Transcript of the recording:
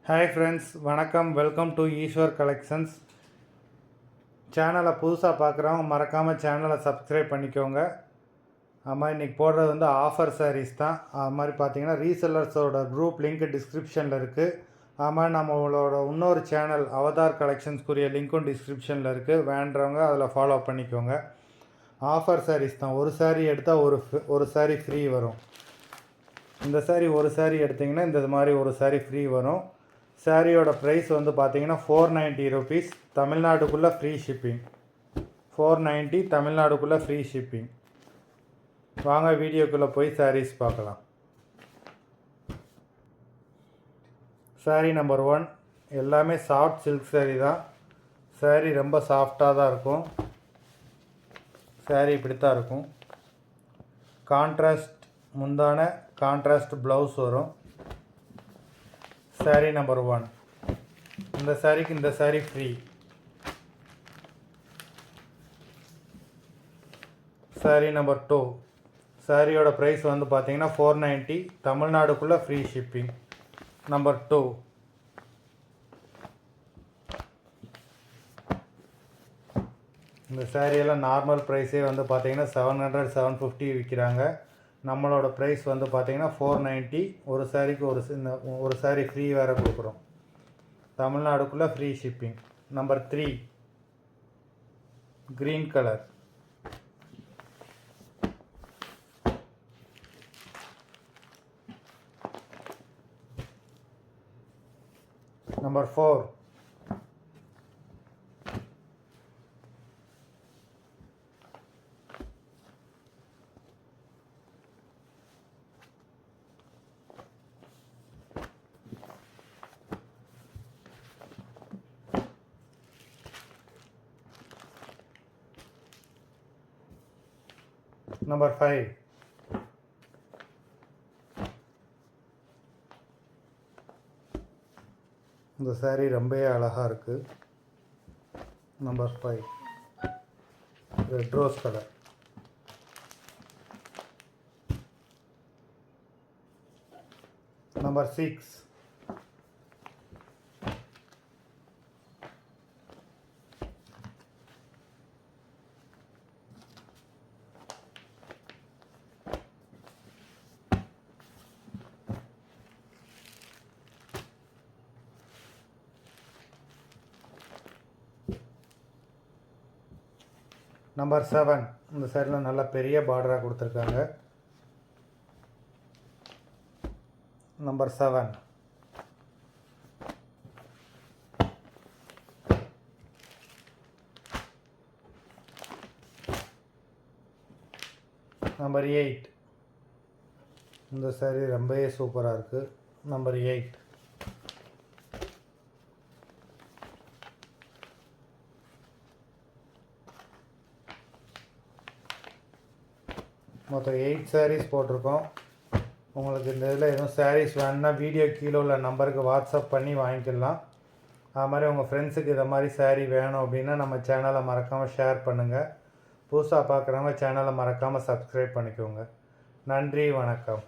Hi friends, வணக்கம். Welcome to Eshwar collections. சேனலை புதுசாக பார்க்குறவங்க மறக்காமல் சேனலை சப்ஸ்கிரைப் பண்ணிக்கோங்க. அது மாதிரி இன்றைக்கி போடுறது வந்து ஆஃபர் சாரீஸ் தான். அது மாதிரி பார்த்தீங்கன்னா ரீசெல்லர்ஸோட குரூப் லிங்க் டிஸ்கிரிப்ஷனில் இருக்குது. அது மாதிரி நம்மளோட இன்னொரு சேனல் அவதார் கலெக்ஷன்ஸ்க்குரிய லிங்க்கும் டிஸ்கிரிப்ஷனில் இருக்குது. வேண்டுறவங்க அதில் ஃபாலோ பண்ணிக்கோங்க. ஆஃபர் சாரீஸ் தான். ஒரு சாரீ எடுத்தால் ஒரு சாரீ ஃப்ரீ வரும். இந்த சாரீ ஒரு சாரீ எடுத்திங்கன்னா இந்த மாதிரி ஒரு சாரீ ஃப்ரீ வரும். சாரியோட ப்ரைஸ் வந்து பார்த்தீங்கன்னா 490 ருபீஸ். தமிழ்நாடுக்குள்ளே ஃப்ரீ ஷிப்பிங். 490 தமிழ்நாடுக்குள்ளே ஃப்ரீ ஷிப்பிங். வாங்க வீடியோக்குள்ளே போய் சாரீஸ் பார்க்கலாம். சாரீ நம்பர் 1 எல்லாமே சாஃப்ட் சில்க் சாரீ தான். சாரீ ரொம்ப சாஃப்டாக தான் இருக்கும். சாரீ இப்படி தான் இருக்கும். கான்ட்ராஸ்ட் முந்தான, கான்ட்ராஸ்ட் ப்ளவுஸ் வரும். சாரீ நம்பர் 1. இந்த சாரீக்கு இந்த சாரீ ஃப்ரீ. சாரீ நம்பர் 2. சாரியோட ப்ரைஸ் வந்து பார்த்தீங்கன்னா 490 தமிழ்நாடுக்குள்ளே ஃப்ரீ ஷிப்பிங். நம்பர் 2. இந்த சாரியெல்லாம் நார்மல் ப்ரைஸே வந்து பார்த்தீங்கன்னா 700 750 விற்கிறாங்க. நம்மளோட ப்ரைஸ் வந்து பார்த்தீங்கன்னா 490. ஒரு சாரிக்கு ஒரு சாரீ ஃப்ரீ வேறு கொடுக்குறோம். தமிழ்நாடுக்குள்ளே free shipping. Number 3 green colour. Number 4 number 5 இந்த சாரீ ரொம்பவே அழகாக இருக்குது. Number 5 red rose colour. Number 6 number 7 இந்த சைடில் நல்ல பெரிய பார்டராக கொடுத்துருக்காங்க. நம்பர் 7. நம்பர் 8 இந்த சாரீ ரொம்பவே சூப்பராக இருக்குது. நம்பர் 8. மொத்தம் 8 சாரீஸ் போட்டிருக்கோம். உங்களுக்கு இந்த இதில் எதுவும் சாரீஸ் வேணுன்னா வீடியோ கீழே உள்ள நம்பருக்கு வாட்ஸ்அப் பண்ணி வாங்கிக்கலாம். அது மாதிரி உங்கள் ஃப்ரெண்ட்ஸுக்கு இதை மாதிரி சாரீ வேணும் அப்படின்னா நம்ம சேனலை மறக்காமல் ஷேர் பண்ணுங்கள். புதுசாக பார்க்குறவங்க சேனலை மறக்காமல் சப்ஸ்கிரைப் பண்ணிக்கோங்க. நன்றி, வணக்கம்.